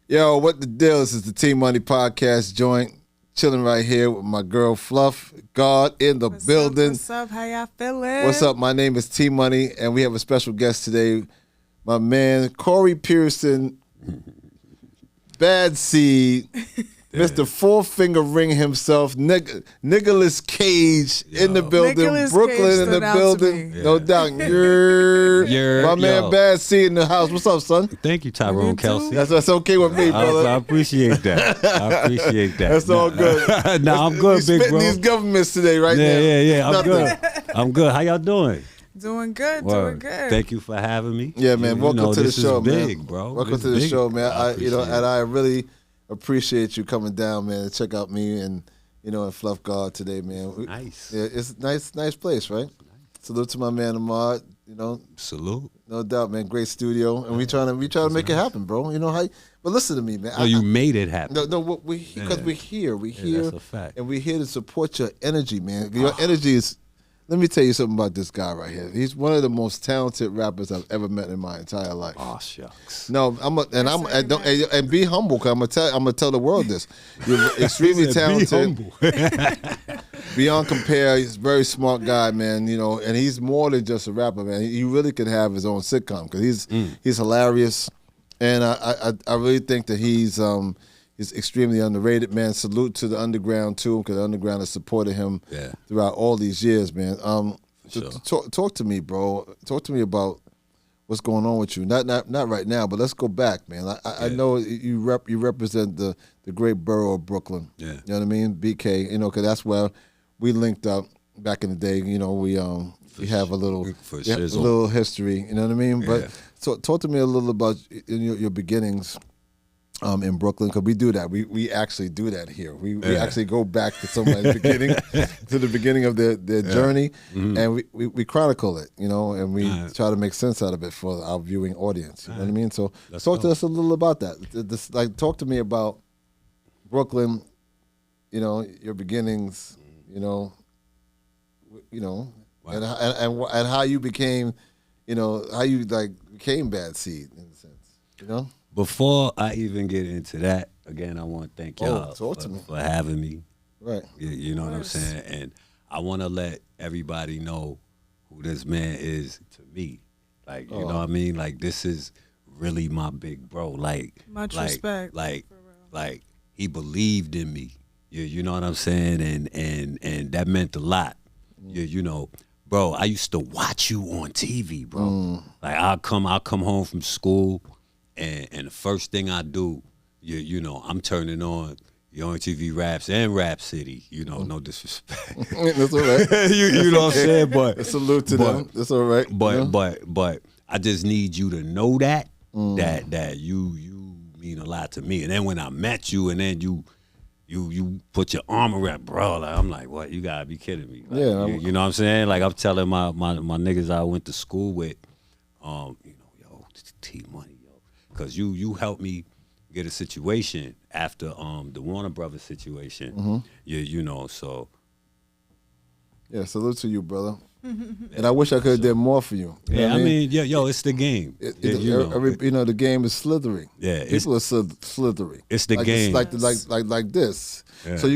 Yo, what the deal? This is the T Money Podcast joint. Chilling right here with my girl Fluff. God in the building. What's up? How y'all feeling? What's up? My name is T Money, and we have a special guest today. My man, Corey Pearson, Bad Seed, Mr. Four Finger Ring himself, Nicholas Cage in the building, Nicolas Brooklyn Cage in the stood out to building, me. no doubt. My man, Bad Seed in the house. What's up, son? Thank you, Tyrone Kelsey. That's okay with me, brother. I appreciate that. That's all good. No, I'm good, big bro. These governments today, right now. Yeah. I'm good. I'm good. How y'all doing? Doing good. Word. Doing good. Thank you for having me. Yeah, man. Welcome to the show, man. Big, bro. Welcome to the show, man. I really appreciate you coming down, man, and check out me and and Fluff God today, man. Nice. Yeah, it's a nice place, right? Salute to my man Ahmad. Salute. No doubt, man. Great studio, and we trying to make it happen, bro. You know how? But listen to me, man. No, you made it happen. No, because we're here. We're here, that's a fact. and we're here to support your energy, man. Your energy is. Let me tell you something about this guy right here. He's one of the most talented rappers I've ever met in my entire life. Oh shucks. No, and be humble, cause I'm gonna tell the world this. You're extremely talented. Be humble. Beyond compare, he's a very smart guy, man. And he's more than just a rapper, man. He really could have his own sitcom because he's hilarious, and I really think that he's extremely underrated, man. Salute to the underground too, because the underground has supported him throughout all these years, man. Sure. Talk to me, bro. Talk to me about what's going on with you. Not right now, but let's go back, man. I know you represent the great borough of Brooklyn. Yeah. You know what I mean? BK. Because that's where we linked up back in the day. We have a little history. You know what I mean? Yeah. But talk to me a little about your beginnings. In Brooklyn, because we do that. We actually do that here. We actually go back to somebody's beginning, to the beginning of their journey, and we chronicle it, and we try to make sense out of it for our viewing audience. You know what I mean? So talk to us a little about that. Talk to me about Brooklyn, your beginnings, Wow. and how you became, how you became Bad Seed in a sense, Before I even get into that, again, I want to thank y'all for having me. Right. You know what I'm saying? And I want to let everybody know who this man is to me. You know what I mean? This is really my big bro. Much respect. He believed in me. You know what I'm saying? And that meant a lot. Bro, I used to watch you on TV, bro. I'll come home from school. And the first thing I do, I'm turning on your TV Raps and Rap City. No disrespect. That's all right. you know what I'm saying? But salute to them. That's all right. But I just need you to know that you mean a lot to me. And then when I met you, and then you put your arm around, bro. I'm like, what? You gotta be kidding me. You know what I'm saying? I'm telling my niggas I went to school with, yo, T Money. Because you helped me get a situation after the Warner Brothers situation. So. Yeah, salute to you, brother. And I wish I could have did more for you. I mean, it's the game. The game is slithery. Yeah, people are slithery. It's the game. It's like this. Yeah. So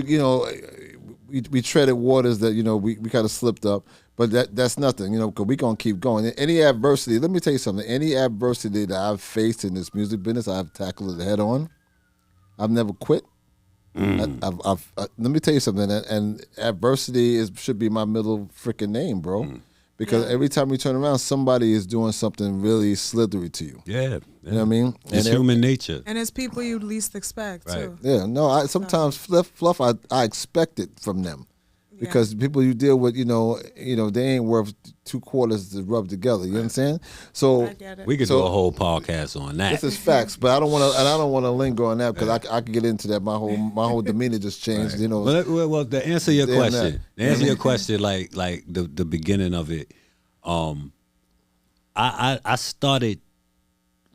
we treaded waters that we kind of slipped up. But that's nothing, because we're going to keep going. Any adversity, let me tell you something. Any adversity that I've faced in this music business, I've tackled it head on. I've never quit. Let me tell you something. And adversity should be my middle freaking name, bro. Because every time you turn around, somebody is doing something really slithery to you. Yeah. You know what I mean? It's human nature. And it's people you least expect, too. Yeah, no, sometimes Fluff, I expect it from them. Because people you deal with, they ain't worth 2 quarters to rub together. You understand? So we could do a whole podcast on that. This is facts, but I don't want to linger on that because I could get into that. My whole demeanor just changed. Right. Well, to answer your question, like the beginning of it, I started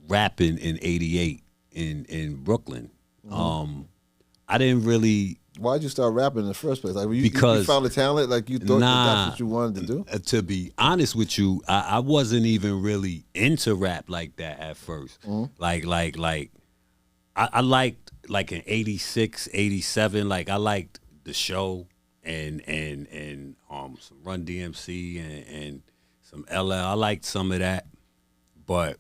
rapping in '88 in Brooklyn. I didn't really. Why'd you start rapping in the first place? Because you found the talent, you thought that's what you wanted to do? To be honest with you, I wasn't even really into rap like that at first. Like I liked like in 86, 87, like I liked The Show and some Run DMC and some LL. I liked some of that. But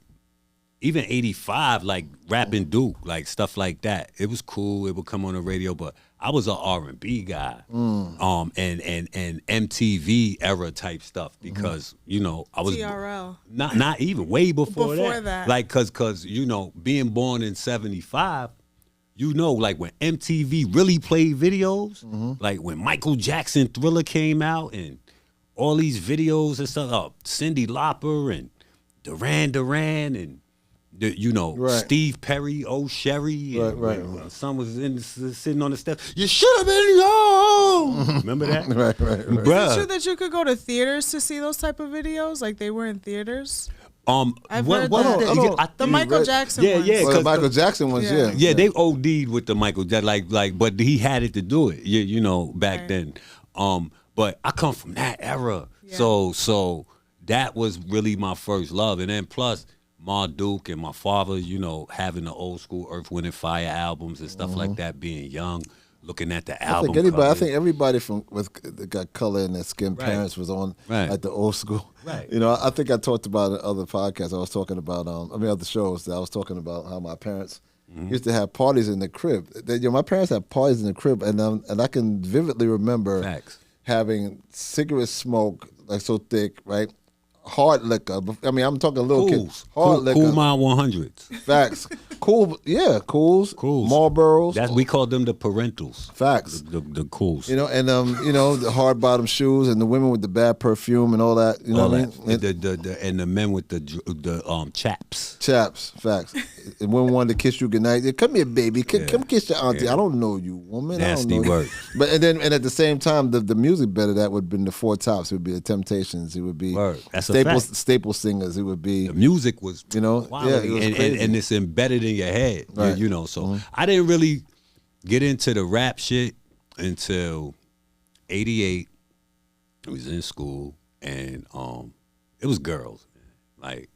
even 85, like rapping Duke, like stuff like that. It was cool. It would come on the radio, but I was an R&B guy. And MTV era type stuff because, you know, I was TRL. not even way before that. Like cause you know, being born in 75, you know, like when MTV really played videos, like when Michael Jackson Thriller came out and all these videos and stuff, Cyndi Lauper and Duran and you know, Steve Perry, Oh Sherry, and son was sitting on the steps. You should have been home. Remember that? Right. Is it true that you could go to theaters to see those type of videos? Like they were in theaters? I've heard that. The Michael Jackson ones. Well, the Michael Jackson ones, yeah. They OD'd with the Michael Jackson, like, but he had it to do it. You know, back then. But I come from that era, so that was really my first love, and then plus. Ma Duke and my father, you know, having the old school Earth, Wind and Fire albums and stuff like that, being young, looking at the album. I think everybody that got color in their skin, parents was on like the old school. Right. You know, I think I talked about in other podcasts. I was talking about other shows that I was talking about how my parents used to have parties in the crib. My parents had parties in the crib, and I can vividly remember having cigarette smoke like so thick, right? Hard liquor. I mean, I'm talking little kids. Hard liquor. Cool Mile 100s. Facts. Cool. Yeah, Cools. Marlboros. We called them the parentals. Facts. The Cools. You know, and you know, the hard bottom shoes and the women with the bad perfume and all that. You know what I mean? And the men with the chaps. Chaps. Facts. And women wanted to kiss you goodnight. Come here, baby. Come kiss your auntie. I don't know you, woman. Nasty word. But and at the same time, the music bed of that would have been the Four Tops. It would be the Temptations. It would be staple singers. It would be the music was, you know, quality, it was crazy. and it's embedded in your head, you know. So I didn't really get into the rap shit until '88. I was in school, and it was girls, like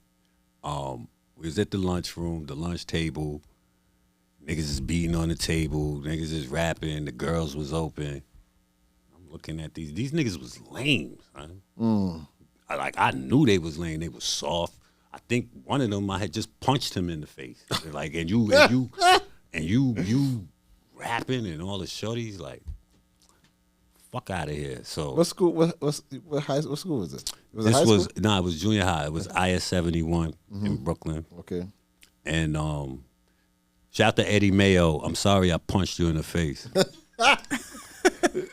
we was at the lunchroom, the lunch table. Niggas is beating on the table. Niggas is rapping. The girls was open. I'm looking at these niggas was lame, son. I knew they was lame. They was soft. I think one of them I had just punched him in the face. Like and you rapping and all the shorties like, fuck out of here. So what school? What school was it? Was it this high was school? It was junior high. It was IS 71 in Brooklyn. Okay. And shout out to Eddie Mayo. I'm sorry I punched you in the face.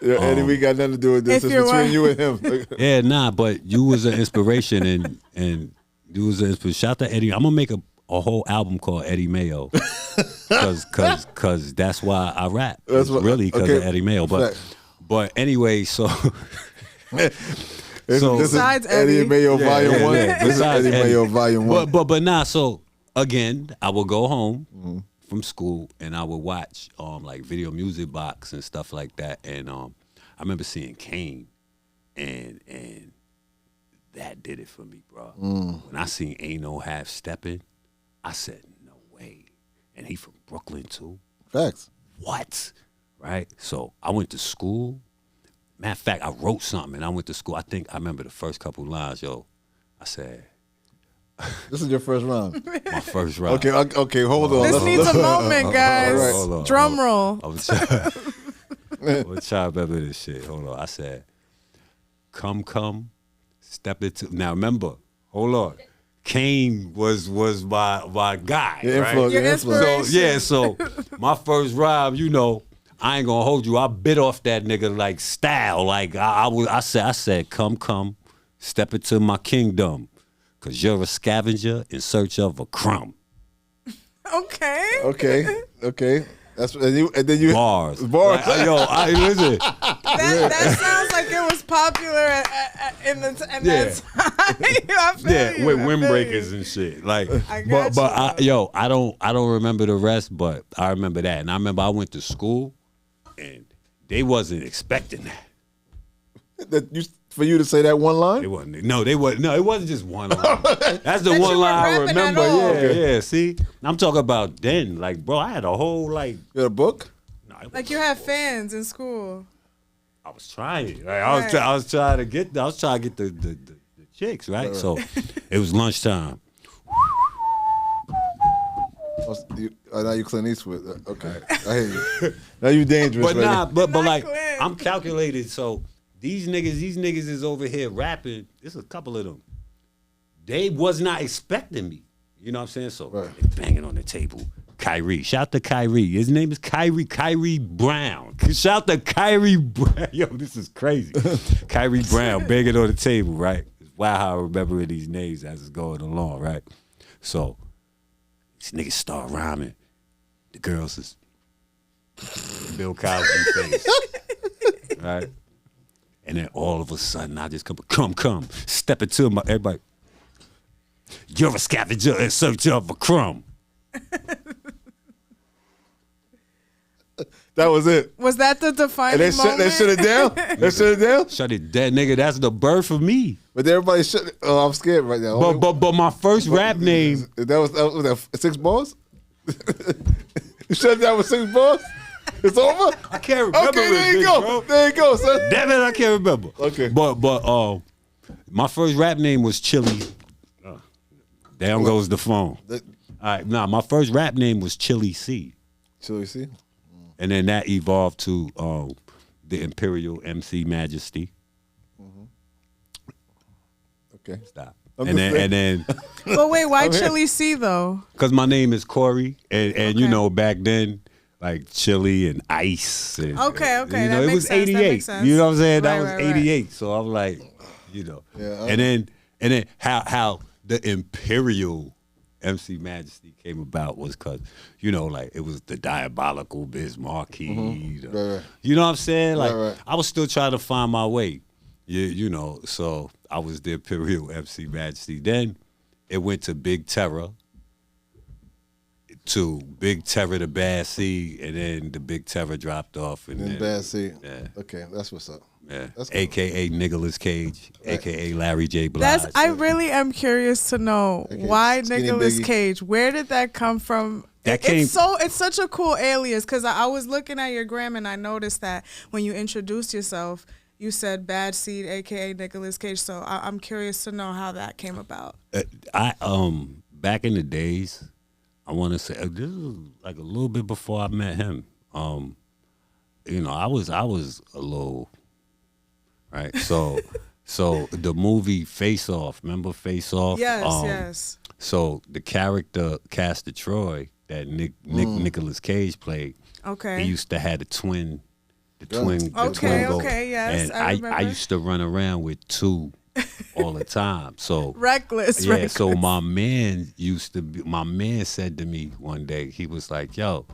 Eddie, we got nothing to do with this. It's between you and him. Yeah, nah, but you was an inspiration and you was an inspiration. Shout out to Eddie. I'm gonna make a whole album called Eddie Mayo. Cause that's why I rap. It's really because of Eddie Mayo. But anyway, so besides Eddie Mayo Volume 1. This is Eddie Mayo Volume 1. But nah, so again, I will go home from school and I would watch like Video Music Box and stuff like that. And I remember seeing Kane and that did it for me, bro. When I seen Ain't No Half Steppin', I said, no way. And he from Brooklyn too. Facts. What? Right? So I went to school. Matter of fact, I wrote something and I went to school. I think I remember the first couple lines, I said, this is your first round. My first round. Okay, hold on. This needs a moment, guys. Hold on. Drum roll. I'm gonna try to remember this shit. Hold on. I said, come, step into. Now remember, hold on. Kane was my guy, right? Your inspiration. So my first rhyme, you know, I ain't gonna hold you. I bit off that nigga like style. Like I said, come, step into my kingdom. Cause you're a scavenger in search of a crumb. Okay. That's and then you bars. Like, listen. That sounds like it was popular in that time. With windbreakers and shit. Like, I don't remember the rest, but I remember that, and I remember I went to school, and they wasn't expecting that. That you for you to say that one line? It wasn't. No, they wasn't. No, it wasn't just one line. That's the one line I remember. Yeah. See, I'm talking about then. Like, bro, I had a whole You had a book? No, like you had fans in school. I was trying. Like, I was trying to get the chicks, right? So it was lunchtime. Now you Clint Eastwood. Okay, I hear you. Now you dangerous. But like I'm calculated. So these niggas is over here rapping. There's a couple of them. They was not expecting me. You know what I'm saying? So they banging on the table. Kyrie, shout to Kyrie. His name is Kyrie Brown. Shout to Kyrie Brown. Yo, this is crazy. Kyrie Brown banging on the table, right? It's wild how I remember these names as it's going along, right? So these niggas start rhyming. The girls is Bill Cosby face, right? And then all of a sudden, I just come, step into my everybody. You're a scavenger in search of a crumb. That was it. Was that the defining moment? They shut it down? They shut it down? Shut it down, nigga. That's the birth of me. But everybody shut it. Oh, I'm scared right now. But my first rap name. That was 6 bars? You shut it down with 6 bars? It's over? I can't remember. Okay, there you go. Bro. There you go, son. Damn it, I can't remember. Okay. But my first rap name was Chili. Down goes the phone. All right, my first rap name was Chili C. Chili C? And then that evolved to the Imperial MC Majesty. Mm-hmm. Okay. Stop. And then. But wait, why Chili C though? Because my name is Corey, and you know back then, like chili and ice. And, okay. You know, that it was sense. 88. You know what I'm saying? That was 88. Right. So I'm like, you know. Yeah, and then how the Imperial MC Majesty came about was because, you know, like it was the diabolical Biz Markie. Mm-hmm. You know what I'm saying? Like I was still trying to find my way. You know, so I was the Imperial MC Majesty. Then it went to Big Terror, to Big Terror the Bad Seed, and then the Big Terror dropped off. And then Bad Seed. Yeah. Okay, that's what's up. Yeah. That's cool. AKA Nicolas Cage, AKA Larry J. Blige. I really am curious to know why Nicolas Cage. Where did that come from? It's such a cool alias because I was looking at your gram and I noticed that when you introduced yourself, you said Bad Seed, AKA Nicolas Cage. So I'm curious to know how that came about. Back in the days, I want to say this was like a little bit before I met him. You know, I was a little. Right, so the movie Face Off, remember Face Off? Yes. So the character Castor Troy that Nicolas Cage played, he used to have the twin. Okay, yes. And I used to run around with 2 all the time. So reckless. So my man said to me one day, he was like, "Yo,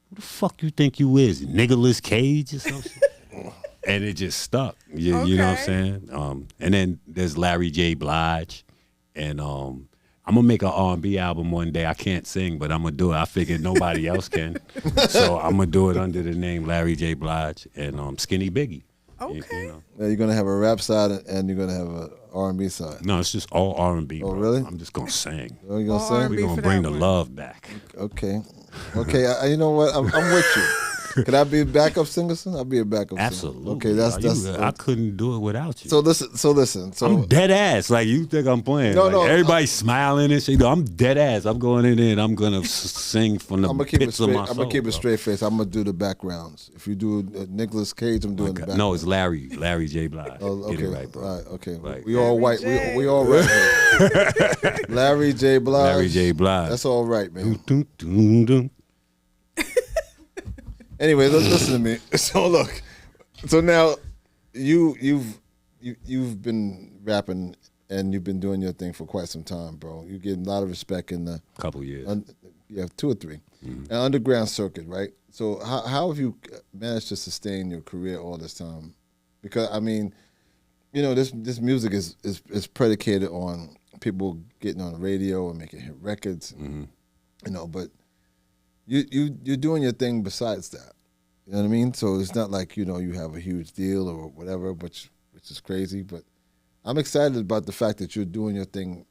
who the fuck you think you is, Nicolas Cage or something?" And it just stuck. You know what I'm saying? And then there's Larry J. Blige. And I'm going to make an R&B album one day. I can't sing, but I'm going to do it. I figured nobody else can. So I'm going to do it under the name Larry J. Blige and Skinny Biggie. Okay. You know? Now you're going to have a rap side and you're going to have an R&B side. No, it's just all R&B. Oh, bro. really? I'm just going to sing. Oh, you going to sing? We're going to bring the love back. Okay. You know what? I'm with you. Can I be a backup singer? I'll be a backup Absolutely. singer. Okay, that's I couldn't do it without you. So listen. I'm dead ass. Like you think I'm playing? No. Everybody's smiling and shit. I'm dead ass. I'm going in there and I'm gonna sing from the pits of my soul. I'm gonna keep it straight face. I'm gonna do the backgrounds. If you do Nicolas Cage, I'm doing the background. No, it's Larry J. Blige. Oh, okay. Get it right, bro. All right, okay. Right. We all white. We all right. Larry J. Blige. Larry J. Blige. That's all right, man. Dun, dun, dun. Anyway, listen to me. So look, so now you've been rapping and you've been doing your thing for quite some time, bro. You get a lot of respect in the couple years. 2 or 3, an underground circuit, right? So how have you managed to sustain your career all this time? Because I mean, you know, this music is predicated on people getting on the radio and making hit records, you know, but. You're doing your thing besides that. You know what I mean? So it's not like, you know, you have a huge deal or whatever, which which is crazy. But I'm excited about the fact that you're doing your thing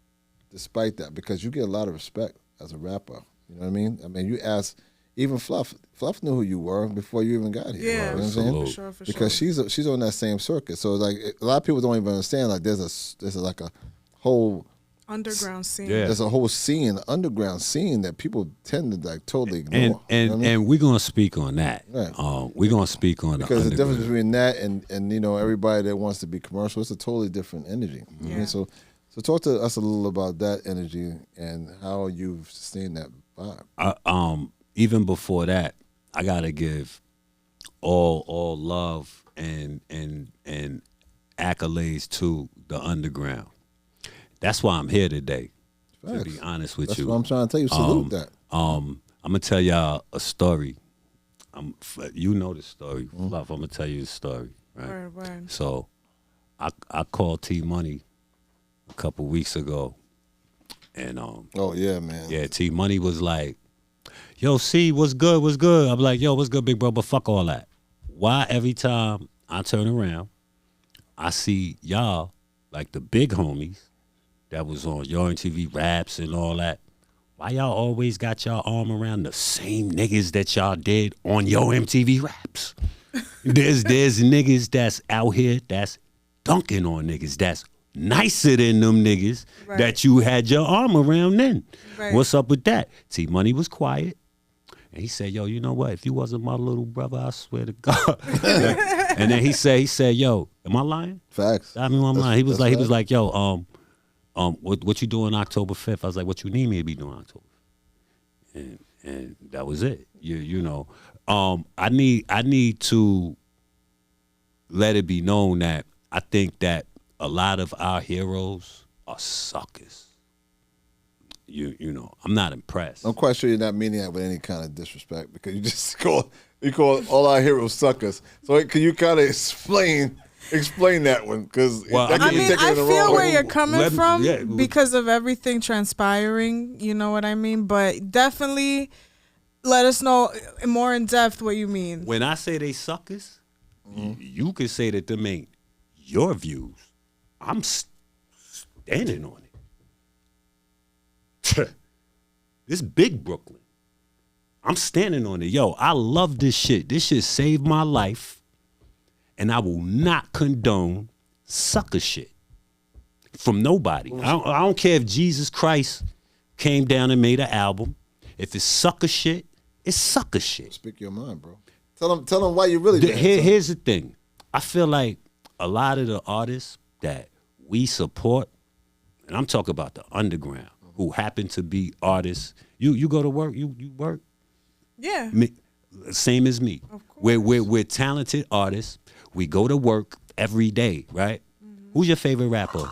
despite that, because you get a lot of respect as a rapper. You know what I mean? I mean, you ask, even Fluff knew who you were before you even got here. Yeah, you know what I'm saying? For sure. Because she's on that same circuit. So like a lot of people don't even understand. Like there's like a whole underground scene. Yeah. There's a whole scene, underground scene that people tend to like totally ignore. And we're gonna speak on that. Right. We're gonna speak on because the difference between that and you know, everybody that wants to be commercial, it's a totally different energy. You know what I mean? So talk to us a little about that energy and how you've sustained that vibe. Even before that, I gotta give all love and accolades to the underground. That's why I'm here today. Facts. To be honest with That's you, what I'm trying to tell you. Salute that. I'm gonna tell y'all a story. You know the story, Fluff. I'm gonna tell you the story. Right. Word. So, I called T Money a couple weeks ago, and oh yeah, man. Yeah, T Money was like, "Yo, C, what's good? What's good?" I'm like, "Yo, what's good, big bro?" But fuck all that. Why every time I turn around, I see y'all like the big homies that was on Your MTV Raps and all that. Why y'all always got y'all arm around the same niggas that y'all did on Your MTV Raps? There's niggas that's out here that's dunking on niggas that's nicer than them niggas that you had your arm around then. Right. What's up with that? T Money was quiet. And he said, yo, you know what? If you wasn't my little brother, I swear to God. And then he said, yo, am I lying? Facts. I mean, I'm lying. He was like, yo, what you doing October 5th? I was like, what you need me to be doing October 5th? And that was it. You know, I need to let it be known that I think that a lot of our heroes are suckers. You know, I'm not impressed. I'm quite sure you're not meaning that with any kind of disrespect, because you just call all our heroes suckers. So can you kind of explain that one? Because I mean, I feel where you're coming from because of everything transpiring. You know what I mean? But definitely let us know more in depth what you mean. When I say they suckers, you could say that them ain't your views. I'm standing on it. This big Brooklyn. I'm standing on it. Yo, I love this shit. This shit saved my life. And I will not condone sucker shit from nobody. I don't care if Jesus Christ came down and made an album. If it's sucker shit, it's sucker shit. Speak your mind, bro. Tell them why you really Here's the thing. I feel like a lot of the artists that we support, and I'm talking about the underground, who happen to be artists. You go to work, you work. Yeah. Same as me. Of course. We're talented artists. We go to work every day, right? Mm-hmm. Who's your favorite rapper?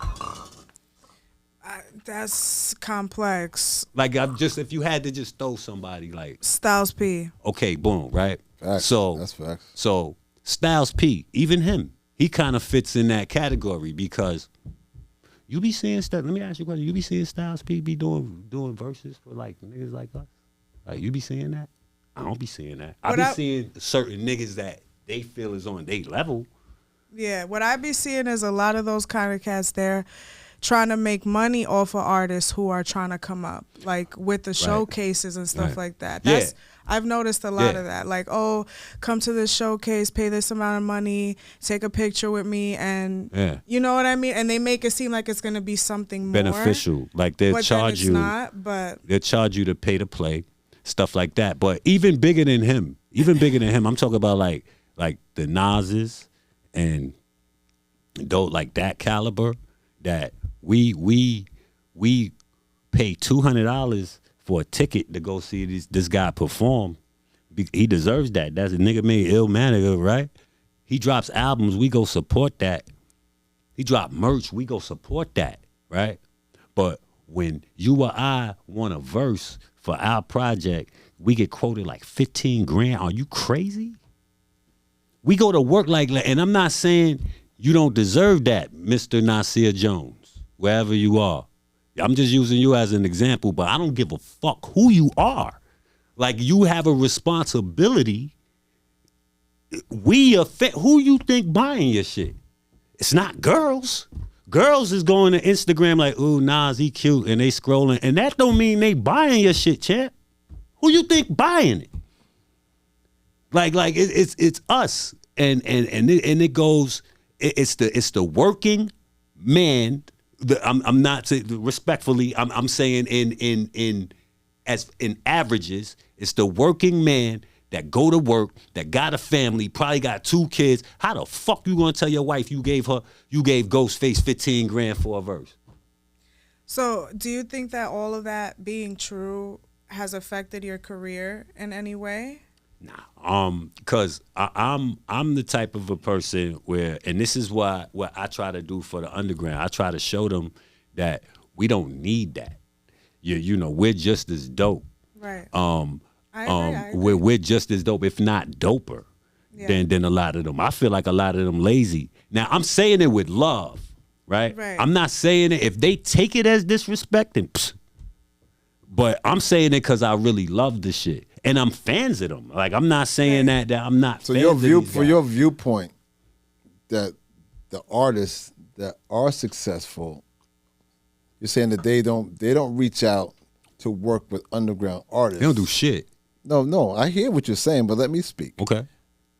That's complex. Like, if you had to just throw somebody, like Styles P. Okay, boom, right? Facts. That's facts. So Styles P, even him, he kind of fits in that category, because you be seeing stuff. Let me ask you a question. You be seeing Styles P be doing verses for like niggas like us? Like, you be seeing that? I don't be seeing that. I be seeing certain niggas that they feel is on their level. Yeah, what I be seeing is a lot of those kind of cats there trying to make money off of artists who are trying to come up, like with the showcases and stuff like that. I've noticed a lot of that. Like, oh, come to this showcase, pay this amount of money, take a picture with me, and you know what I mean? And they make it seem like it's going to be something more beneficial. Like they'll charge you. They'll charge you to pay to play, stuff like that. But even bigger than him, I'm talking about like the Nas's and like that caliber, that we pay $200 for a ticket to go see this guy perform. He deserves that. That's a nigga made Illmatic, right? He drops albums, we go support that. He drop merch, we go support that, right? But when you or I want a verse for our project, we get quoted like 15 grand. Are you crazy? We go to work like, and I'm not saying you don't deserve that, Mr. Nasir Jones, wherever you are. I'm just using you as an example, but I don't give a fuck who you are. Like, you have a responsibility. We affect who you think buying your shit. It's not girls. Girls is going to Instagram like, ooh, Nas, he cute, and they scrolling. And that don't mean they buying your shit, champ. Who you think buying it? Like it's us. And it goes, it's the working man. I'm not saying respectfully, I'm saying in averages, it's the working man that go to work, that got a family, probably got 2 kids. How the fuck you gonna tell your wife you gave Ghostface 15 grand for a verse? So do you think that all of that being true has affected your career in any way? Nah, cause I'm the type of a person where, and this is what I try to do for the underground. I try to show them that we don't need that. You know, we're just as dope. Right. I agree. We're just as dope, if not doper, than a lot of them. I feel like a lot of them lazy. Now I'm saying it with love, right? I'm not saying it if they take it as disrespect, then but I'm saying it because I really love the shit. And I'm fans of them. Like, I'm not saying that I'm not. So fans your of these for guys. your viewpoint, that the artists that are successful, you're saying that they don't reach out to work with underground artists. They don't do shit. No, I hear what you're saying, but let me speak. Okay.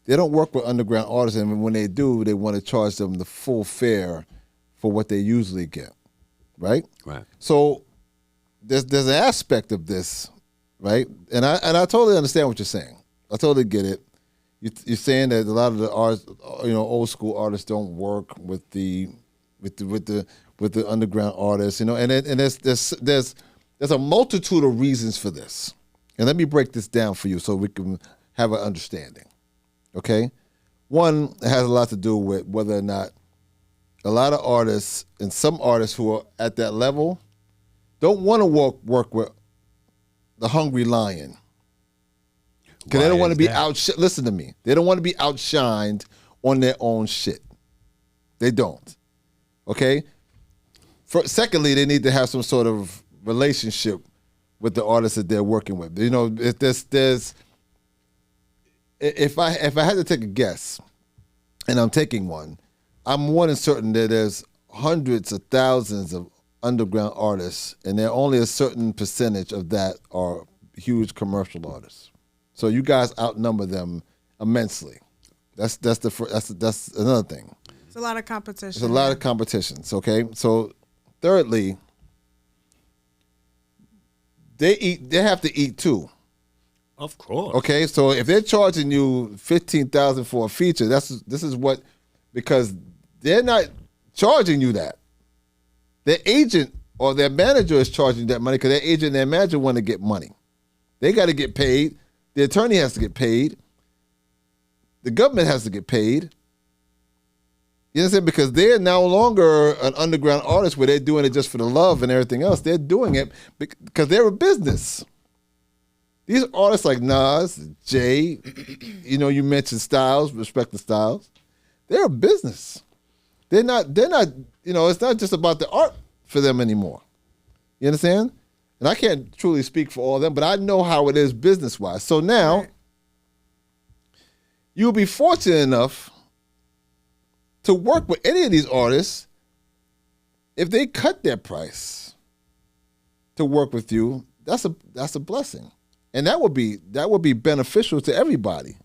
They don't work with underground artists, and when they do, they want to charge them the full fare for what they usually get, right? Right. So there's an aspect of this, right? And I totally understand what you're saying. I totally get it. You're saying that a lot of the artists, old school artists don't work with the underground artists, and there's a multitude of reasons for this. And let me break this down for you so we can have an understanding. Okay? One, it has a lot to do with whether or not a lot of artists and some artists who are at that level don't want to work with the hungry lion. Because they don't want to be listen to me. They don't want to be outshined on their own shit. They don't. Okay? Secondly, they need to have some sort of relationship with the artists that they're working with. You know, if I had to take a guess, and I'm taking one, I'm more than certain that there's hundreds of thousands of underground artists, and there only a certain percentage of that are huge commercial artists. So you guys outnumber them immensely. That's another thing. It's a lot of competition. There's a lot of competitions. Okay, so thirdly, they have to eat too. Of course. Okay, so if they're charging you $15,000 for a feature, because they're not charging you that. Their agent or their manager is charging that money because their agent and their manager want to get money. They got to get paid. The attorney has to get paid. The government has to get paid. You understand? Because they're no longer an underground artist where they're doing it just for the love and everything else. They're doing it because they're a business. These artists like Nas, Jay, you mentioned Styles, respect the Styles. They're a business. They're not, it's not just about the art for them anymore. You understand? And I can't truly speak for all of them, but I know how it is business-wise. So now, you'll be fortunate enough to work with any of these artists if they cut their price to work with you. That's a blessing. And that would be beneficial to everybody.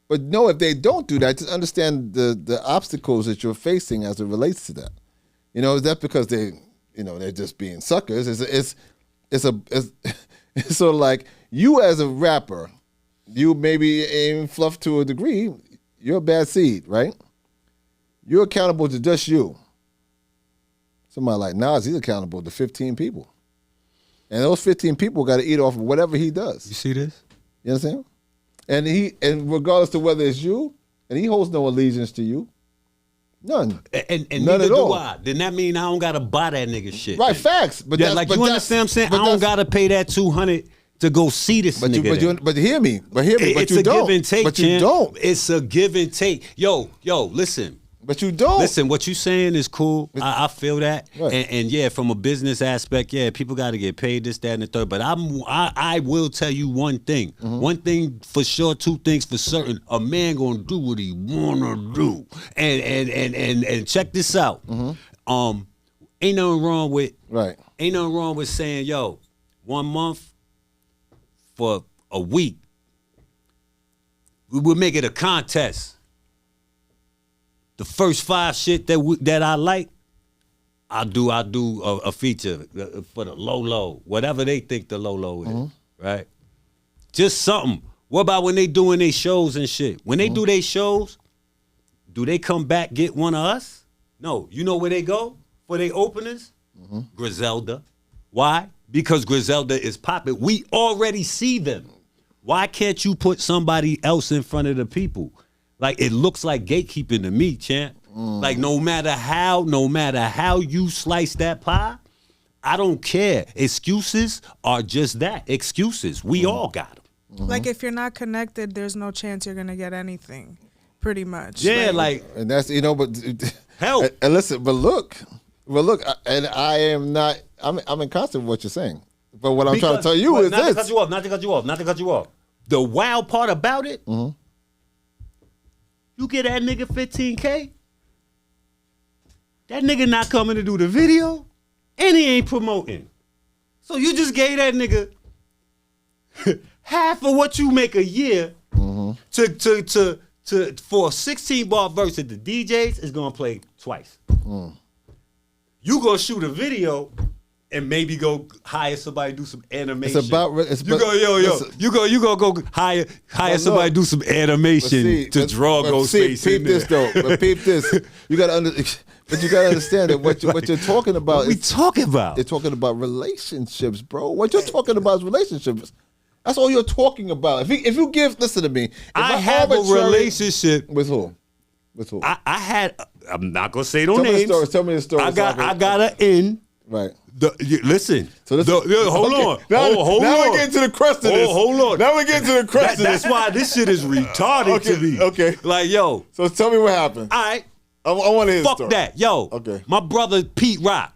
But no, if they don't do that, just understand the obstacles that you're facing as it relates to that. Is that because they're just being suckers? It's sort of like you as a rapper, you maybe even fluff to a degree, you're a bad seed, right? You're accountable to just you. Somebody like Nas, he's accountable to 15 people. And those 15 people got to eat off of whatever he does. You see this? You understand? And regardless to whether it's you, and he holds no allegiance to you. None. And None neither at do all. I. Then that mean I don't gotta buy that nigga shit. Right, facts. But yeah, you understand what I'm saying? I don't gotta pay that $200 to go see this nigga. But hear me. But it's you a don't. give and take. But you don't. It's a give and take. Yo, listen. But you don't. Listen, what you saying is cool. I feel that. Right. And yeah, from a business aspect, yeah, people got to get paid this, that, and the third. But I will tell you one thing. One thing for sure, two things for certain. A man gonna do what he wanna do. And check this out. Ain't nothing wrong with Ain't nothing wrong with saying, yo, 1 month for a week, we will make it a contest. The first 5 shit that I like, I do a feature for the low, whatever they think the low is, right? Just something. What about when they doing their shows and shit? When they do their shows, do they come back get one of us? No. You know where they go for their openers? Griselda. Why? Because Griselda is popping. We already see them. Why can't you put somebody else in front of the people? Like, it looks like gatekeeping to me, champ. Like, no matter how you slice that pie, I don't care. Excuses are just that, excuses. We all got them. Like, if you're not connected, there's no chance you're gonna get anything, pretty much. Yeah, like and that's, but help. And listen, but look, and I am not. I'm in constant with what you're saying. But what I'm trying to tell you is not this. To cut you off. The wild part about it. You get that nigga $15K, that nigga not coming to do the video, and he ain't promoting. So you just gave that nigga half of what you make a year to for a 16-bar verse that the DJs is gonna play twice. You gonna shoot a video and maybe go hire somebody to do some animation. You go hire somebody to do some animation to draw Ghostface in there. Peep this though. But peep this. You gotta understand that what you're talking about. What we talking about? They're talking about relationships, bro. What you're talking about is relationships. That's all you're talking about. If you give, listen to me. I have a relationship with who? With who? I had. I'm not gonna say no names. Tell me the story. I got an in. Right. Listen. So hold on. Now we're getting to the crust of this. Hold on. Now we're getting to the crust of this. That's why this shit is retarded to me. Okay. Like, yo. So tell me what happened. All right. I want to hear the story. Fuck that. Yo. Okay. My brother Pete Rock.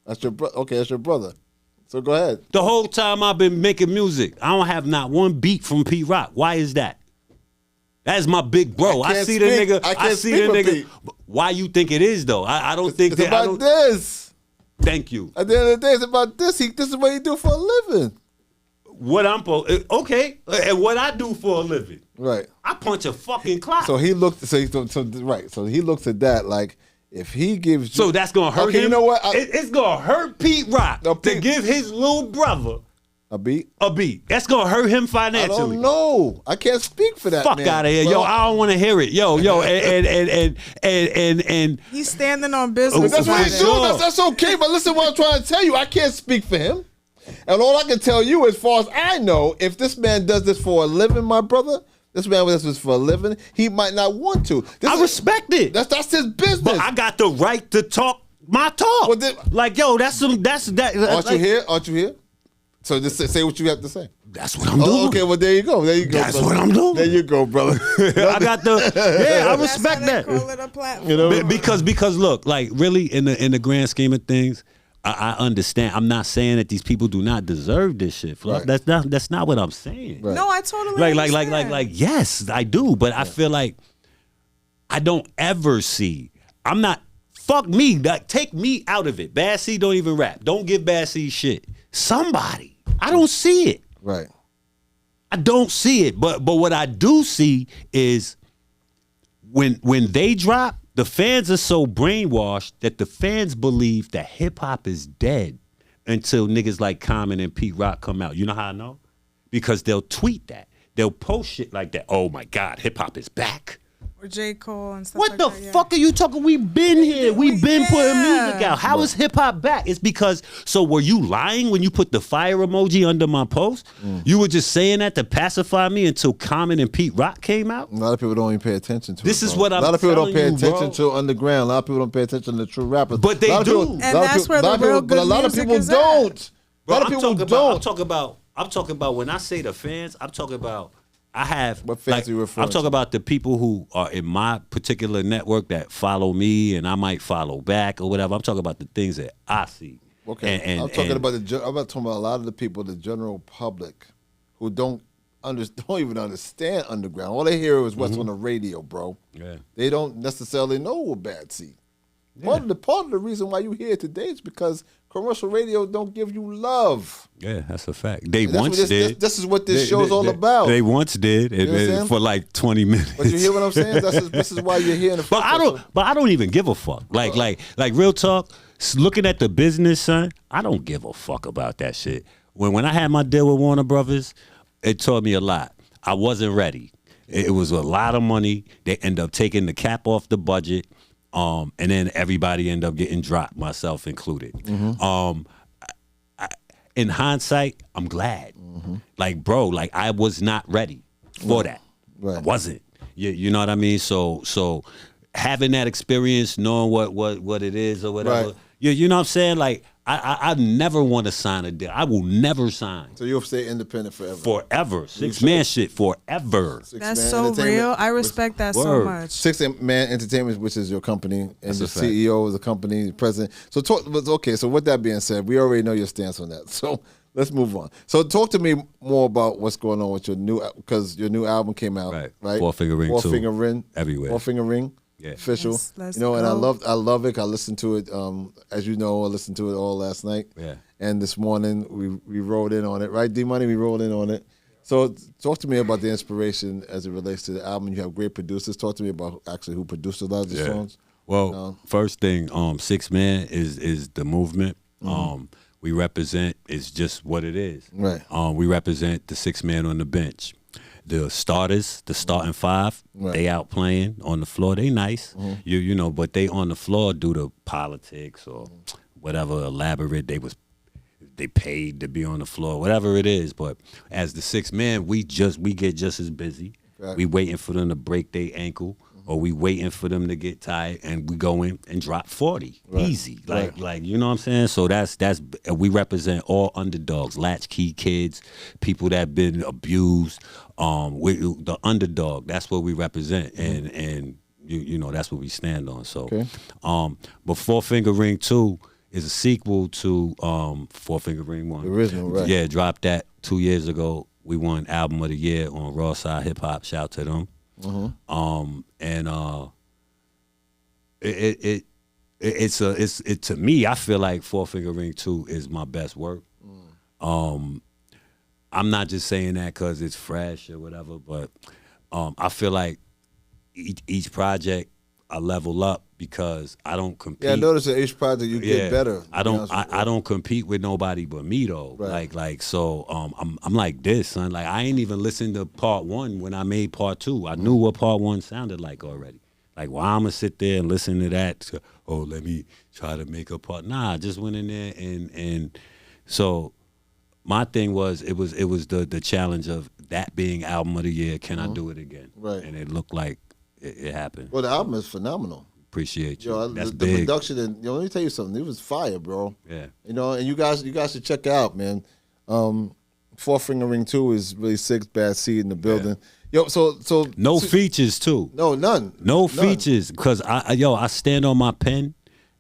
That's your brother. Okay, that's your brother. So go ahead. The whole time I've been making music, I don't have not one beat from Pete Rock. Why is that? That's my big bro. I see the nigga. Pete. Why you think it is though? I don't think it's that. About this. Thank you. At the end of the day, it's about this. This is what he do for a living. Okay, and what I do for a living. Right. I punch a fucking clock. So he looked. So he looks at that like if he gives you. So that's gonna hurt him. You know what? It's gonna hurt Pete Rock to give his little brother a beat. That's gonna hurt him financially. I don't know. I can't speak for that. Fuck out of here, bro. Yo! I don't want to hear it, yo, and he's standing on business. That's what he's doing. That's okay. But listen, what I'm trying to tell you, I can't speak for him. And all I can tell you, as far as I know, if this man does this for a living, my brother, this man does this for a living, he might not want to. I respect it. That's his business. But I got the right to talk my talk. Well, like, yo, that's that. Aren't you here? So just say what you have to say. That's what I'm doing. Okay, well, there you go. That's brother. What I'm doing. There you go, brother. I got I respect that. Call it a platform. Because look, like really in the grand scheme of things, I understand. I'm not saying that these people do not deserve this shit. Right. That's not what I'm saying. Right. No, I totally understand. Like yes, I do, but I feel like I don't ever see. I'm not. Fuck me. Take me out of it. Bad C don't even rap. Don't give Bad C shit. Somebody. I don't see it. Right. I don't see it. But what I do see is when they drop, the fans are so brainwashed that the fans believe that hip hop is dead until niggas like Common and Pete Rock come out. You know how I know? Because they'll tweet that. They'll post shit like that. Oh my God, hip hop is back. Or J. Cole and stuff what like the that, fuck are you talking? We've been here. We've been putting music out. How is hip hop back? It's because, so were you lying when you put the fire emoji under my post? You were just saying that to pacify me until Common and Pete Rock came out? A lot of people don't even pay attention to this it. Is what I'm A lot of people don't pay you, attention bro. to underground. A lot of people don't pay attention to true rappers. But they do. And that's where the real good But a lot of music people is don't. at. A lot of people don't. I'm talking about when I say the fans, I'm talking about I have. What fans you referring I'm talking to? about the people who are in my particular network that follow me, and I might follow back or whatever. I'm talking about the things that I see. Okay, I'm talking about a lot of the people, the general public, who don't even understand underground. All they hear is what's on the radio, bro. Yeah. They don't necessarily know what Bad Seed. Yeah. Part of the reason why you here today is because commercial radio don't give you love. Yeah, that's a fact. They And once did. This is what this show's all about. They once did, and for like 20 minutes. But you hear what I'm saying? This is why you're here in the first place. But I don't even give a fuck. Like real talk. Looking at the business, son, I don't give a fuck about that shit. When I had my deal with Warner Brothers, it taught me a lot. I wasn't ready. It was a lot of money. They end up taking the cap off the budget, and then everybody end up getting dropped, myself included. In hindsight, I'm glad. Like, bro, like I was not ready for that. Right. I wasn't. You know what I mean? So having that experience, knowing what it is or whatever. Right. You know what I'm saying? Like I never want to sign a deal. I will never sign. So you'll stay independent forever. Forever. Six-man shit forever. That's so real. I respect that so much. 6-Man Entertainment, which is your company, and That's the a fact. CEO of the company, the president. So so with that being said, we already know your stance on that. So let's move on. So talk to me more about what's going on with your new album came out, right? Four Finger Ring 2. 4 Finger Ring. Everywhere. 4 Finger Ring. Yeah. Official. Let's and I love it. I listened to it, as you know, I listened to it all last night. Yeah. And this morning we rolled in on it, right? D-Money, we rolled in on it. So talk to me about the inspiration as it relates to the album. You have great producers. Talk to me about actually who produced a lot of the songs. Well, first thing, 6-Man is the movement. We represent, it's just what it is. Right. We represent the 6-man on the bench. The starters, the starting five, they out playing on the floor. They nice, you know, but they on the floor due to politics or whatever elaborate. They paid to be on the floor, whatever it is. But as the 6-man, we get just as busy. Right. We waiting for them to break their ankle, or we waiting for them to get tired, and we go in and drop 40 easy, like you know what I'm saying. So that's we represent all underdogs, latchkey kids, people that been abused. The underdog. That's what we represent, and you know that's what we stand on. So, but 4 Finger Ring 2 is a sequel to 4 Finger Ring 1. The original, right? Yeah, dropped that 2 years ago. We won Album of the Year on Raw Side Hip Hop. Shout to them. It's to me, I feel like 4 Finger Ring 2 is my best work. I'm not just saying that because it's fresh or whatever, but I feel like each project I level up because I don't compete. Yeah, I noticed that each project you get better. I don't compete with nobody but me though. Right. So I'm like this, son. Like I ain't even listened to part 1 when I made part 2. I knew what part 1 sounded like already. Like why I'm gonna sit there and listen to that? Let me try to make a part. Nah, I just went in there and so my thing was it was the challenge of that being Album of the Year. Can I do it again? Right. And it looked like it happened. Well, the album is phenomenal. Appreciate you. Yo, That's the big. production, and let me tell you something. It was fire, bro. Yeah. You know, and you guys should check it out, man. 4 Finger Ring 2 is really 6 Bad Seed in the building. Yeah. Yo, so no features too. No, none. No features because I stand on my pen,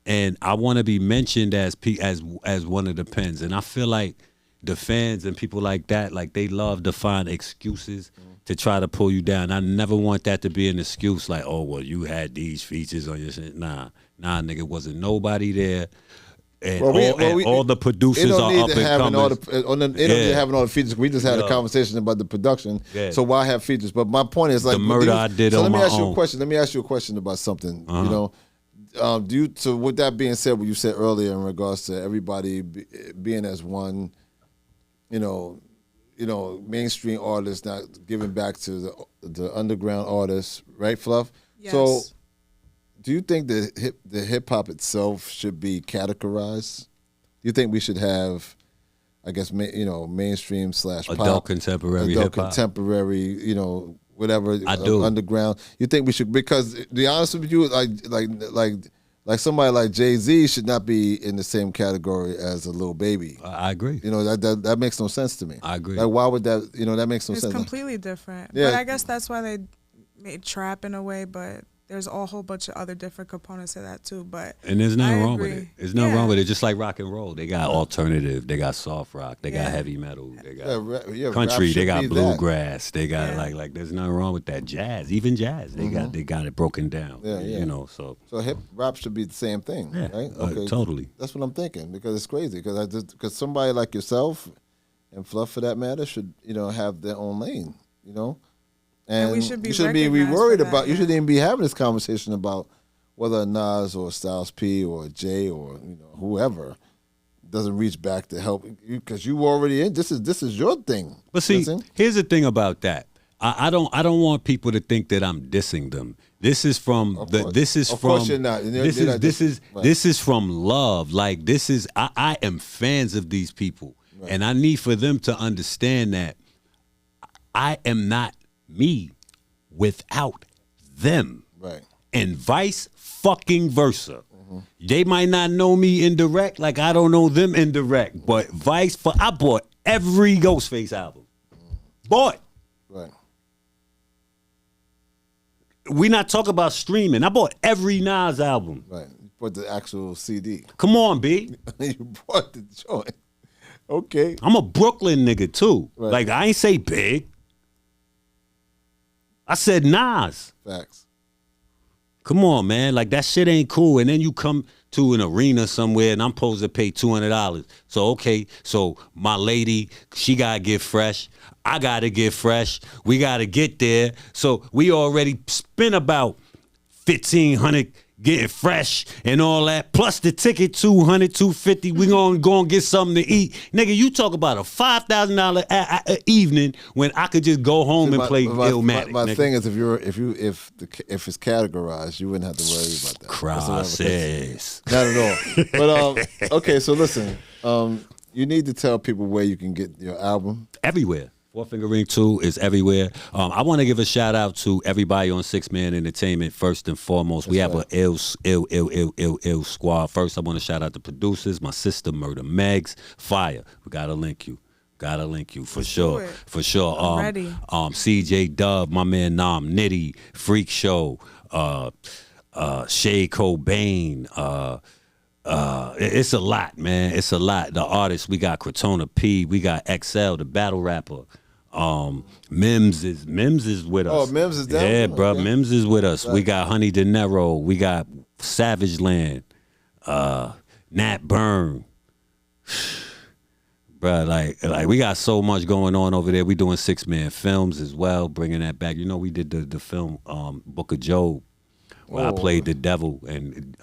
and I want to be mentioned as one of the pens, and I feel like the fans and people like that, like they love to find excuses to try to pull you down. I never want that to be an excuse like, oh, well, you had these features on your shit. Nah, nigga, wasn't nobody there. And all the producers are up and coming. They don't need to having all the features. We just had a conversation about the production. Yeah. So why have features? But my point is like the murder I did on my own. Let me ask you a question about something. You know, so with that being said, what you said earlier in regards to everybody being as one, you know, mainstream artists not giving back to the underground artists, right, Fluff? Yes. So, do you think the hip hop itself should be categorized? Do you think we should have, I guess, mainstream / pop, adult contemporary, adult hip-hop? Contemporary, whatever. I do. Underground. You think we should? Because to be honest with you, like Like somebody like Jay-Z should not be in the same category as a Lil Baby. I agree. You know, that makes no sense to me. I agree. Like, why would that? You know, that makes no sense. It's completely different. Yeah. But I guess that's why they made trap in a way. But there's a whole bunch of other different components to that too. But and there's nothing wrong with it. There's nothing wrong with it. Just like rock and roll, they got alternative, they got soft rock, they got heavy metal, they got country, they got bluegrass, they got like there's nothing wrong with that. Jazz, even jazz, they got it broken down. You know, so hip rap should be the same thing, right? Okay, totally. That's what I'm thinking because it's crazy because somebody like yourself and Fluff for that matter should have their own lane, And we should be you shouldn't be worried about. Yeah. You shouldn't even be having this conversation about whether Nas or Styles P or Jay or whoever doesn't reach back to help you because you already in. This is your thing. But see, here's the thing about that. I don't want people to think that I'm dissing them. This is from This is of from. course you're not. This is from love. Like this is. I am fans of these people, and I need for them to understand that I am not me without them. Right. And vice fucking versa. They might not know me indirect like I don't know them indirect, but I bought every Ghostface album. Bought. Right. We not talking about streaming. I bought every Nas album. Right. You bought the actual CD. Come on, B. You bought the joint. Okay. I'm a Brooklyn nigga too. Right. Like I ain't say big. I said Nas. Facts. Come on, man. Like that shit ain't cool. And then you come to an arena somewhere and I'm supposed to pay $200. So okay, so my lady, she gotta get fresh. I gotta get fresh. We gotta get there. So we already spent about $1,500 getting fresh and all that. Plus the ticket, $200, $250. We gonna go and get something to eat. Nigga, you talk about a $5,000 evening when I could just go home and play Illmatic. My thing is, if it's categorized, you wouldn't have to worry about that. Process. Not at all. But okay, so listen, you need to tell people where you can get your album. Everywhere. Four Finger Ring 2 is everywhere. I want to give a shout out to everybody on Six Man Entertainment first and foremost. We have an ill squad. First, I want to shout out the producers, my sister Murder Megs, Fire. We gotta link you. For sure. I'm ready. CJ Dub, my man Nam Nitty, Freak Show, Shay Cobain. It's a lot, man. It's a lot. The artists, we got Crotona P, we got XL, the battle rapper. Mims is with us. Oh, Mims is down. Yeah, bro. Okay. Mims is with us. Right. We got Honey De Niro. We got Savage Land. Nat Byrne. Bro, like we got so much going on over there. We doing 6-man films as well, bringing that back. You know, we did the film Book of Job, where I played the devil and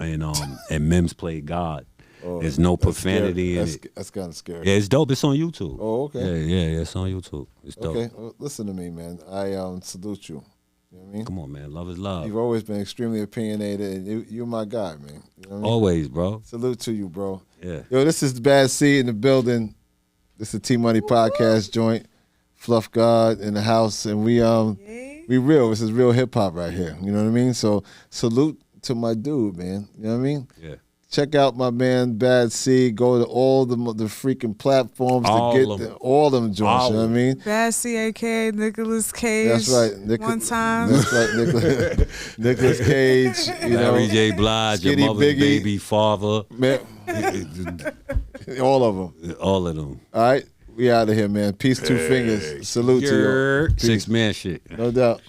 Mims played God. There's no profanity in it. That's kind of scary. Yeah, it's dope. It's on YouTube. Oh, okay. Yeah, it's on YouTube. It's dope. Okay, well, listen to me, man. I salute you. You know what I mean? Come on, man. Love is love. You've always been extremely opinionated, and you're my guy, man. You know what I mean? Always, bro. Salute to you, bro. Yeah. Yo, this is the Bad Seed in the building. This is the T-Money podcast joint. Fluff God in the house, and we real. This is real hip hop right here. You know what I mean? So salute to my dude, man. You know what I mean? Yeah. Check out my man Bad Seed. Go to all the freaking platforms to get all them joints. You know what I mean? Bad Seed, aka Nicolas Cage. That's right. One time. That's right. Nicolas Cage. Mary J. Blige, your mother's Biggie, baby father. Man, all of them. All of them. All right. We out of here, man. Peace, two fingers. Salute to you. Six man shit. No doubt.